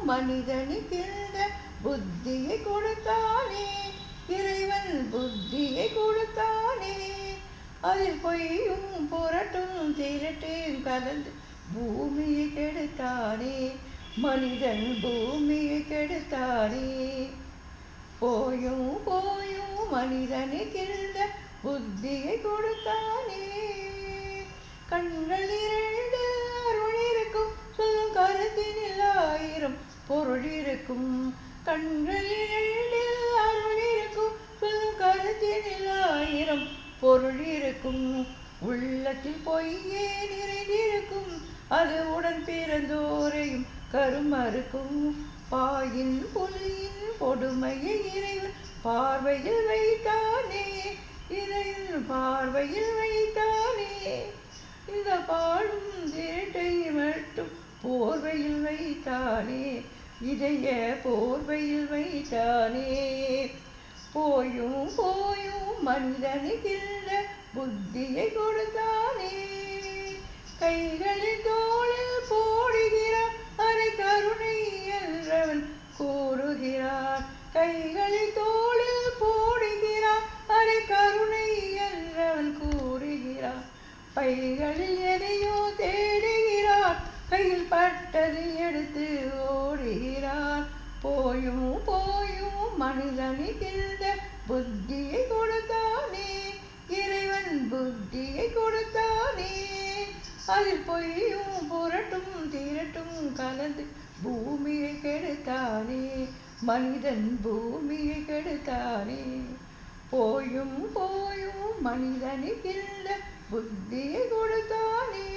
மனிதனுக்கு இந்த புத்தியை கொடுத்தானே, இறைவன் புத்தியை கொடுத்தானே. அதில் பொய்யும் புரட்டும் திருட்டும் கலந்து பூமியை கெடுத்தானே, மனிதன் பூமியை கெடுத்தானே. போயும் போயும் மனிதனுக்கு இந்த புத்தியை கொடுத்தானே. கண்கள் இரண்டு அருள் இருக்கும், சொல்லும் கருத்தினில் ஆயிரம் பொருள் இருக்கும். கண்கள் இரண்டு அருள் இருக்கும், சொல்லும் கருத்தினில் ஆயிரம் பொருள் இருக்கும். உள்ளத்தில் பொய்யே நிறைந்திருக்கும், அது உடன் பிறந்தோரையும் கருமறுக்கும். பாயின் புலியின் கொடுமையை இறைவன் பார்வையில் வைத்தானே, இறைவன் பார்வையில் வைத்தானே. இந்த பாடும் திருட்டை மட்டும் போர்வையில் வைத்தானே, இதய போர்வையில் வைத்தானே. போயும் போயும் மனிதனுக்கு இந்த புத்தியை கொடுத்தானே. கைகளில் தோளில் போடுகிறான், அரை கருணை என்றவன் கூறுகிறான். கைகளில் தோளில் போடுகிறான், அரை கருணை என்றவன் கூறுகிறான். பைகளில் எதையோ தேடுகிறான், கையில் பட்டது எடுத்து ஓடுகிறான். போயும் போயும் மனிதனுக்கு இந்த புத்தியை கொடுத்தானே, இறைவன் புத்தியை கொடுத்தானே. அதில் பொய்யும் புரட்டும் திருட்டும் கலந்து பூமியை கெடுத்தானே, மனிதன் பூமியை கெடுத்தானே. போயும் போயும் மனிதனுக்கு இந்த புத்தியை கொடுத்தானே.